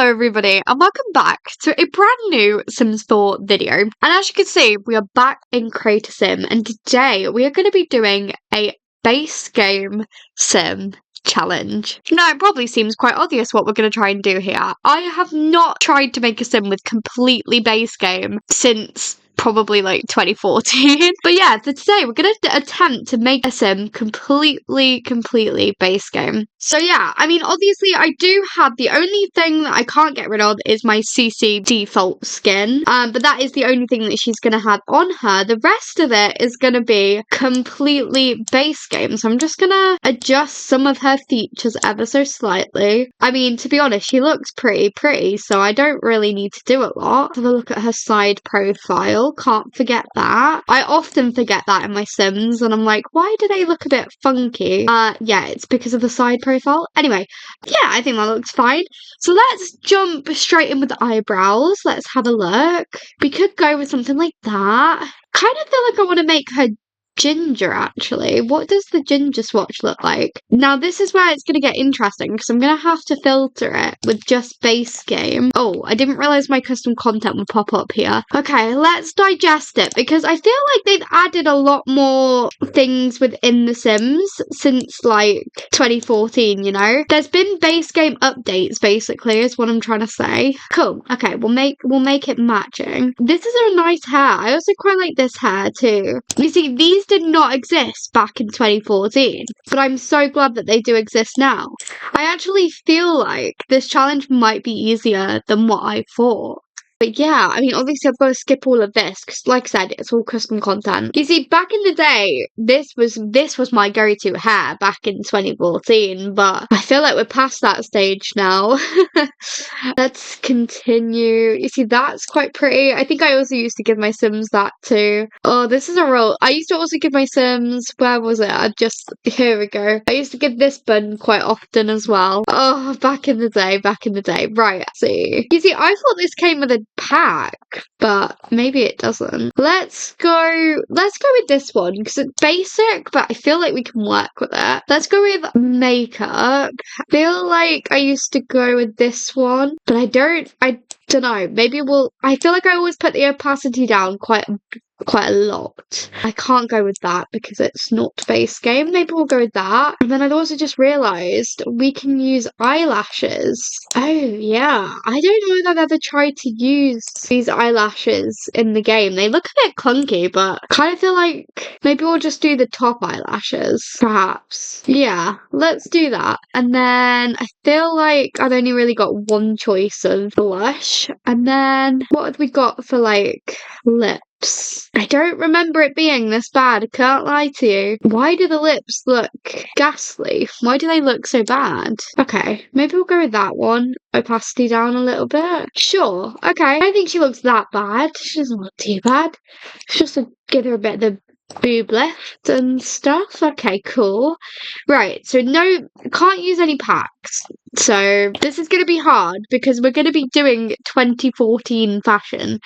Hello everybody and welcome back to a brand new Sims 4 video. And as you can see, we are back in Create a Sim and today we are going to be doing a base game sim challenge. Now it probably seems quite obvious what we're going to try and do here. I have not tried to make a sim with completely base game since probably like 2014. But yeah, for today we're gonna attempt to make a sim completely base game. So yeah, I mean obviously I do have the only thing that I can't get rid of is my CC default skin. But that is the only thing that she's gonna have on her. The rest of it is gonna be completely base game. So I'm just gonna adjust some of her features ever so slightly. I mean, to be honest, she looks pretty, so I don't really need to do a lot. Have a look at her side profile. Can't forget that. I often forget that in my Sims and I'm like, why do they look a bit funky? Yeah, it's because of the side profile. Anyway, yeah, I think that looks fine. So let's jump straight in with the eyebrows. Let's have a look. We could go with something like that. Kind of feel like I want to make her ginger, actually. What does the ginger swatch look like? Now this is where it's going to get interesting because I'm going to have to filter it with just base game. Oh, I didn't realize my custom content would pop up here. Okay, let's digest it because I feel like they've added a lot more things within the Sims since like 2014, you know? There's been base game updates basically is what I'm trying to say. Cool. Okay, we'll make it matching. This is a nice hair. I also quite like this hair too. You see, these did not exist back in 2014, but I'm so glad that they do exist now. I actually feel like this challenge might be easier than what I thought. But yeah, I mean, obviously I've got to skip all of this because, like I said, it's all custom content. You see, back in the day, this was my go-to hair back in 2014, but I feel like we're past that stage now. Let's continue. You see, that's quite pretty. I think I also used to give my Sims that too. Oh, this is a roll. I used to also give my Sims, where was it? Here we go. I used to give this bun quite often as well. Oh, back in the day. Right, let's see. You see, I thought this came with a pack, but maybe it doesn't. Let's go with this one because it's basic, but I feel like we can work with it. Let's go with makeup. I feel like I used to go with this one, but I don't know. I feel like I always put the opacity down quite a lot. I can't go with that because it's not base game. Maybe we'll go with that. And then I'd also just realised we can use eyelashes. Oh yeah, I don't know if I've ever tried to use these eyelashes in the game. They look a bit clunky, but I kind of feel like maybe we'll just do the top eyelashes, perhaps. Yeah, let's do that. And then I feel like I've only really got one choice of blush. And then what have we got for like lips? I don't remember it being this bad, I can't lie to you. Why do the lips look ghastly? Why do they look so bad? Okay, maybe we'll go with that one. Opacity down a little bit. Sure, okay. I don't think she looks that bad. She doesn't look too bad. It's just to give her a bit of the boob lift and stuff. Okay, cool. Right, so no, can't use any packs. So this is going to be hard because we're going to be doing 2014 fashion,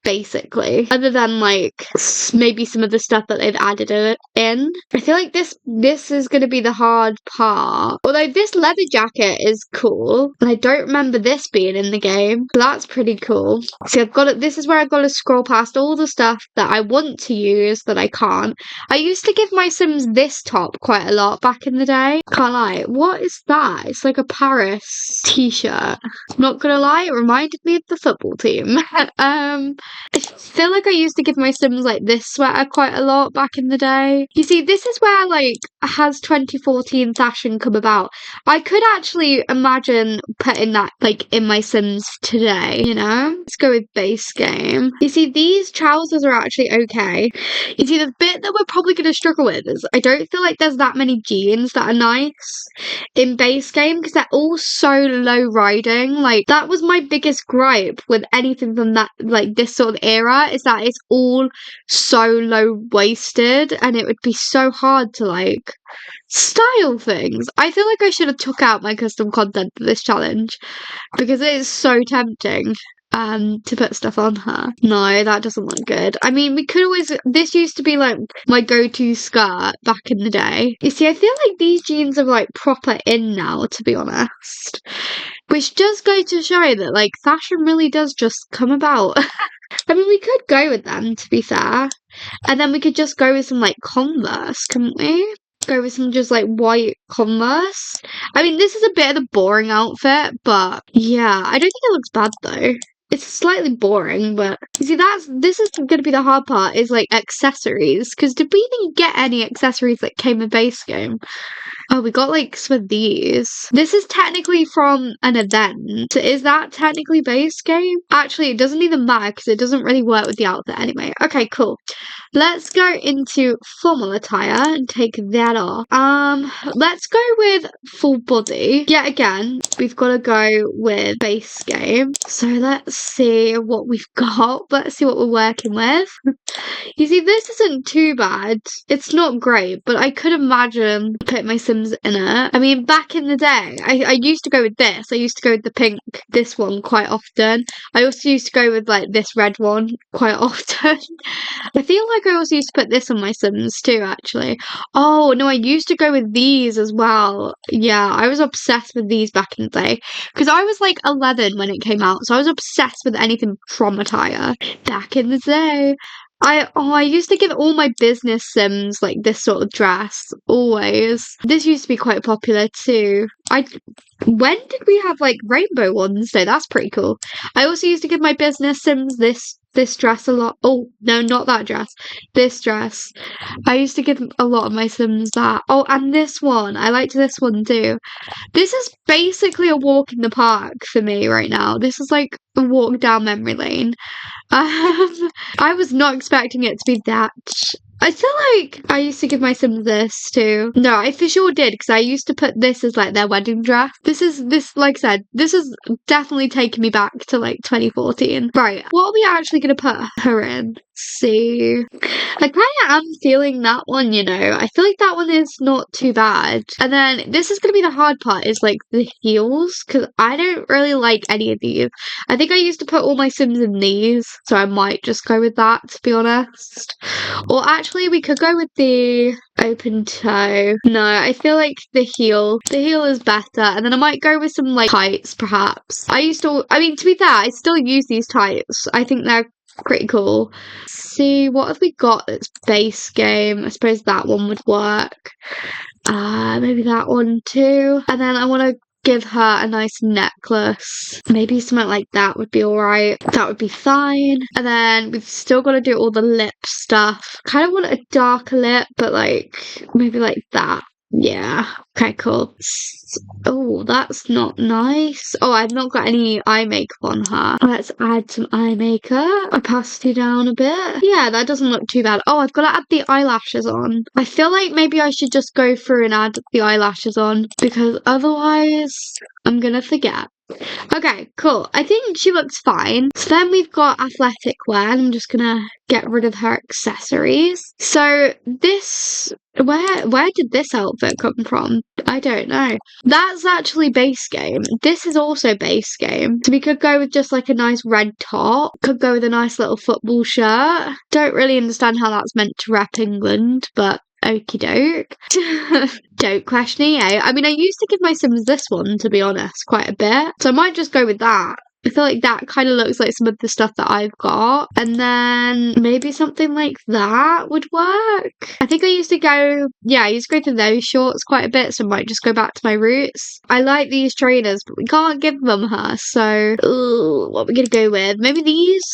basically. Other than like maybe some of the stuff that they've added in. I feel like this is going to be the hard part. Although this leather jacket is cool. And I don't remember this being in the game. So that's pretty cool. See, this is where I've got to scroll past all the stuff that I want to use that I can't. I used to give my Sims this top quite a lot back in the day. Can't lie. What is that? It's like a Paris t-shirt. Not gonna lie, it reminded me of the football team. I feel like I used to give my Sims like this sweater quite a lot back in the day. You see, this is where like has 2014 fashion come about. I could actually imagine putting that like in my Sims today, you know? Let's go with base game. You see, these trousers are actually okay. You see, the bit that we're probably going to struggle with is I don't feel like there's that many jeans that are nice in base game because they're all so low riding. Like, that was my biggest gripe with anything from that, like this sort of era, is that it's all so low waisted and it would be so hard to like style things. I feel like I should have took out my custom content for this challenge because it is so tempting. to put stuff on her. No, that doesn't look good. I mean, we could always, this used to be like my go-to skirt back in the day. You see, I feel like these jeans are like proper in now, to be honest. Which does go to show that like fashion really does just come about. I mean, we could go with them, to be fair. And then we could just go with some like Converse, couldn't we? Go with some just like white Converse. I mean, this is a bit of a boring outfit, but yeah, I don't think it looks bad though. It's slightly boring, but you see, this is going to be the hard part, is like accessories. Because did we even get any accessories that came with base game? Oh, we got like some of these. This is technically from an event. So is that technically base game? Actually, it doesn't even matter because it doesn't really work with the outfit anyway. Okay, cool. Let's go into formal attire and take that off. Let's go with full body. Yet again, we've got to go with base game. So let's see what we've got. Let's see what we're working with. You see, this isn't too bad. It's not great, but I could imagine putting my Sims in it. I mean, back in the day, I used to go with this. I used to go with the pink, this one quite often. I also used to go with like this red one quite often. I feel like I also used to put this on my Sims too, actually. Oh, no, I used to go with these as well. Yeah, I was obsessed with these back in the day. Because I was like 11 when it came out, so I was obsessed with anything from attire back in the day. I used to give all my business Sims like this sort of dress, always. This used to be quite popular too. When did we have like rainbow ones though? That's pretty cool. I also used to give my business Sims this dress a lot. Oh, no, not that dress. This dress. I used to give a lot of my Sims that. Oh, and this one. I liked this one too. This is basically a walk in the park for me right now. This is like a walk down memory lane. I was not expecting it to be that. I feel like I used to give my Sims this too. No, I for sure did, because I used to put this as like their wedding dress. Like I said, this is definitely taking me back to like 2014. Right, what are we actually going to put her in? See, I kind of am feeling that one, you know. I feel like that one is not too bad. And then this is going to be the hard part, is like the heels, because I don't really like any of these. I think I used to put all my Sims in these, so I might just go with that, to be honest. Or actually, we could go with the open toe. No, I feel like the heel is better. And then I might go with some like tights, perhaps. I mean, to be fair, I still use these tights. I think they're pretty cool. See, what have we got that's base game? I suppose that one would work. Maybe that one too. And then I want to give her a nice necklace. Maybe something like that would be alright. That would be fine. And then we've still got to do all the lip stuff. Kind of want a darker lip, but like maybe like that. Yeah. Okay, cool. Oh, that's not nice. Oh, I've not got any eye makeup on her. Let's add some eye makeup. Opacity down a bit. Yeah, that doesn't look too bad. Oh, I've got to add the eyelashes on. I feel like maybe I should just go through and add the eyelashes on, because otherwise I'm gonna forget. Okay, cool. I think she looks fine. So then we've got athletic wear, and I'm just gonna get rid of her accessories. So this, where did this outfit come from? I don't know. That's actually base game. This is also base game. So we could go with just like a nice red top. Could go with a nice little football shirt. Don't really understand how that's meant to rep England, but okie doke. Don't question EA. I mean, I used to give my Sims this one, to be honest, quite a bit. So I might just go with that. I feel like that kind of looks like some of the stuff that I've got. And then maybe something like that would work. I think I used to go to those shorts quite a bit, so I might just go back to my roots. I like these trainers, but we can't give them her, so what are we going to go with? Maybe these?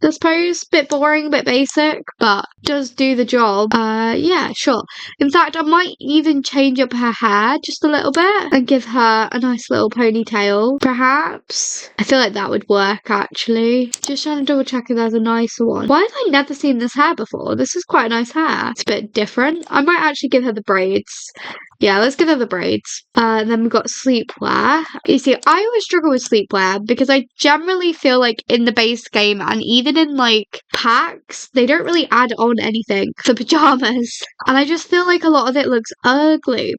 I suppose. Bit boring, bit basic, but does do the job. Yeah, sure. In fact, I might even change up her hair just a little bit and give her a nice little ponytail, perhaps. I feel like that would work, actually. Just trying to double check if there's a nicer one. Why have I never seen this hair before? This is quite a nice hair. It's a bit different. I might actually give her the braids. Yeah, let's give her the braids. And then we've got sleepwear. You see, I always struggle with sleepwear because I generally feel like in the base game and even in like packs, they don't really add on anything for pajamas. And I just feel like a lot of it looks ugly.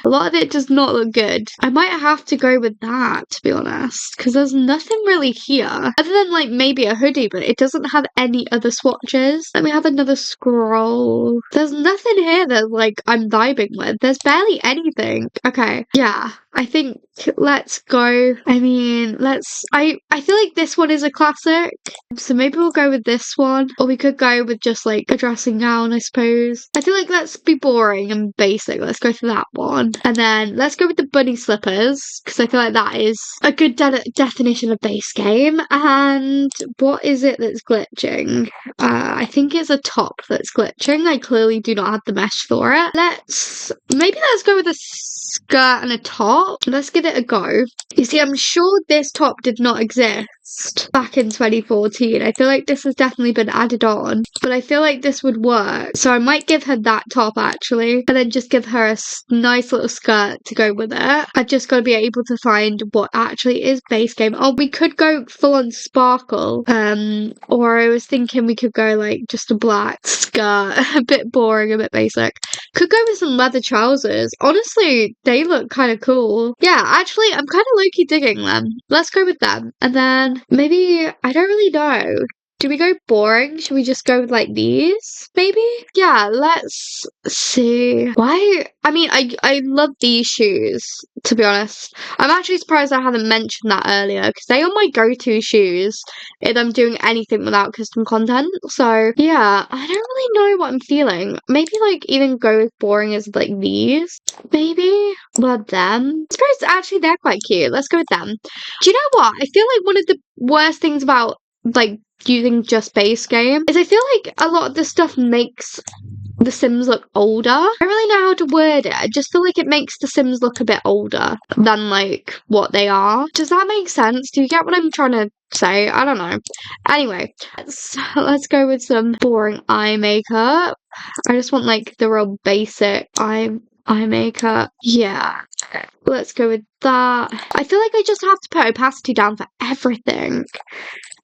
A lot of it does not look good. I might have to go with that, to be honest, because there's nothing really here other than like maybe a hoodie, but it doesn't have any other swatches. Let me have another scroll. There's nothing here that like I'm vibing with. There's barely anything. Okay, yeah, I think let's go. I mean, I feel like this one is a classic, so maybe we'll go with this one, or we could go with just like a dressing gown, I suppose. I feel like let's be boring and basic. Let's go for that one, and then let's go with the bunny slippers, because I feel like that is a good definition of base game. And what is it that's glitching? I think it's a top that's glitching. I clearly do not have the mesh for it. Let's go with a skirt and a top. Let's give it a go. You see, I'm sure this top did not exist back in 2014. I feel like this has definitely been added on, but I feel like this would work. So I might give her that top actually, and then just give her a nice little skirt to go with it. I've just got to be able to find what actually is base game. Oh, we could go full on sparkle. Or I was thinking we could go like just a black skirt, a bit boring, a bit basic. Could go with some leather trousers. Honestly, they look kind of cool. Yeah, actually, I'm kind of low-key digging them. Let's go with them. And then maybe, I don't really know. Do we go boring? Should we just go with like these? Maybe? Yeah, let's see. Why? I mean, I love these shoes, to be honest. I'm actually surprised I haven't mentioned that earlier, because they are my go-to shoes if I'm doing anything without custom content. So, yeah, I don't really know what I'm feeling. Maybe like even go with boring as like these. Maybe? Well, them. I suppose actually they're quite cute. Let's go with them. Do you know what? I feel like one of the worst things about like using just base game is I feel like a lot of the stuff makes the Sims look older. I don't really know how to word it. I just feel like it makes the Sims look a bit older than like what they are. Does that make sense? Do you get what I'm trying to say? I don't know. Anyway, let's go with some boring eye makeup. I just want like the real basic eye makeup. Yeah. Let's go with that. I feel like I just have to put opacity down for everything.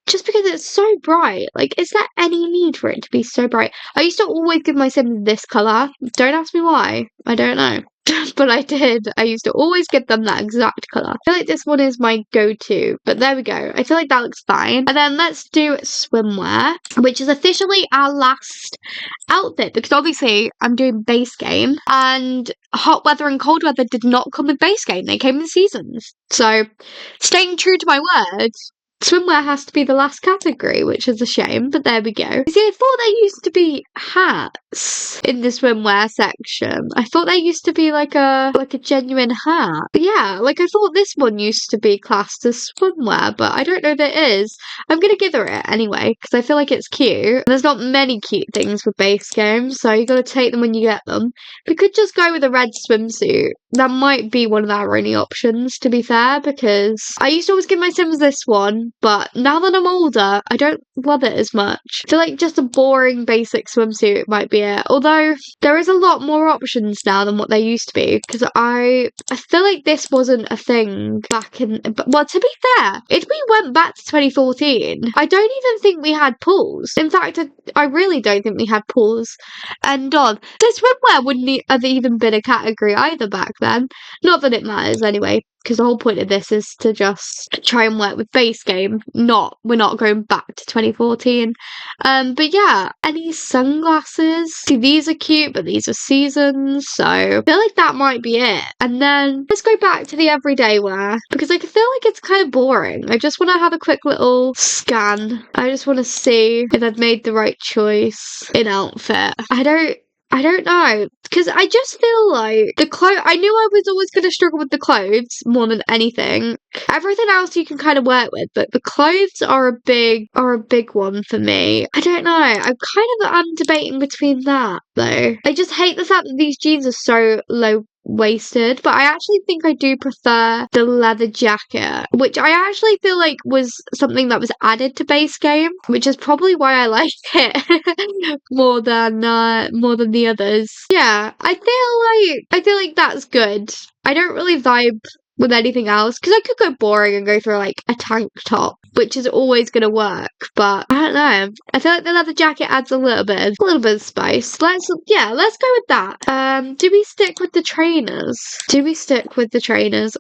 Just because it's so bright. Like, is there any need for it to be so bright? I used to always give my Sims this colour. Don't ask me why. I don't know. But I did. I used to always give them that exact colour. I feel like this one is my go-to. But there we go. I feel like that looks fine. And then let's do swimwear, which is officially our last outfit. Because obviously, I'm doing base game. And hot weather and cold weather did not come with base game. They came with seasons. So, staying true to my words, swimwear has to be the last category, which is a shame, but there we go. You see, I thought there used to be hats in the swimwear section. I thought there used to be like a genuine hat. Yeah, like I thought this one used to be classed as swimwear, but I don't know that it is. I'm gonna give her it anyway, because I feel like it's cute. There's not many cute things with base games, so you gotta take them when you get them. We could just go with a red swimsuit. That might be one of our only options, to be fair, because I used to always give my Sims this one, but now that I'm older, I don't love it as much. I feel like just a boring basic swimsuit might be it. Although, there is a lot more options now than what there used to be, because I feel like this wasn't a thing back in... Well, to be fair, if we went back to 2014, I don't even think we had pools. In fact, I really don't think we had pools. And the swimwear wouldn't have even been a category either back then. Not that it matters anyway, because the whole point of this is to just try and work with base game. We're not going back to 2014. But yeah, any sunglasses? See, these are cute, but these are seasons, so I feel like that might be it. And then let's go back to the everyday wear, because I feel like it's kind of boring. I just want to have a quick little scan. I just want to see if I've made the right choice in outfit. I don't know, because I just feel like I knew I was always going to struggle with the clothes more than anything. Everything else you can kind of work with, but the clothes are a big one for me. I don't know. I'm debating between that though. I just hate the fact that these jeans are so low waisted, but I actually think I do prefer the leather jacket, which I actually feel like was something that was added to base game, which is probably why I like it more than the others. Yeah, I feel like that's good. I don't really vibe with anything else, because I could go boring and go for like a tank top, which is always going to work, but I don't know. I feel like the leather jacket adds a little bit of spice. Let's go with that. Do we stick with the trainers?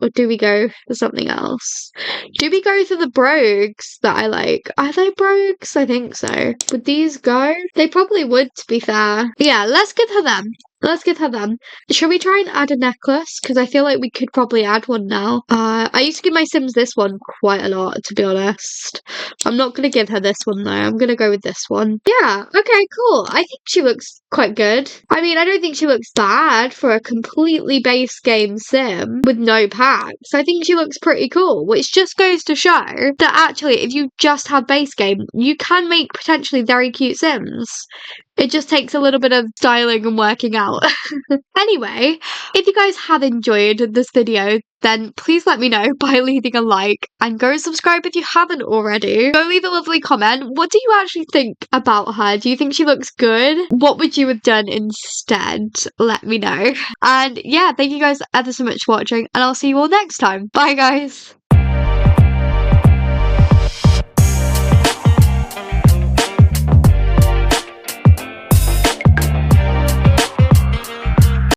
Or do we go for something else? Do we go for the brogues that I like? Are they brogues? I think so. Would these go? They probably would, to be fair. Yeah, let's give her them. Should we try and add a necklace? Because I feel like we could probably add one now. I used to give my Sims this one quite a lot, to be honest. I'm not going to give her this one, though. I'm going to go with this one. Yeah, okay, cool. I think she looks quite good. I mean, I don't think she looks bad for a completely base game sim with no packs. I think she looks pretty cool, which just goes to show that actually, if you just have base game, you can make potentially very cute sims. It just takes a little bit of styling and working out. Anyway, if you guys have enjoyed this video, then please let me know by leaving a like and go subscribe if you haven't already. Go leave a lovely comment. What do you actually think about her? Do you think she looks good? What would you have done instead? Let me know. And yeah, thank you guys ever so much for watching, and I'll see you all next time. Bye, guys.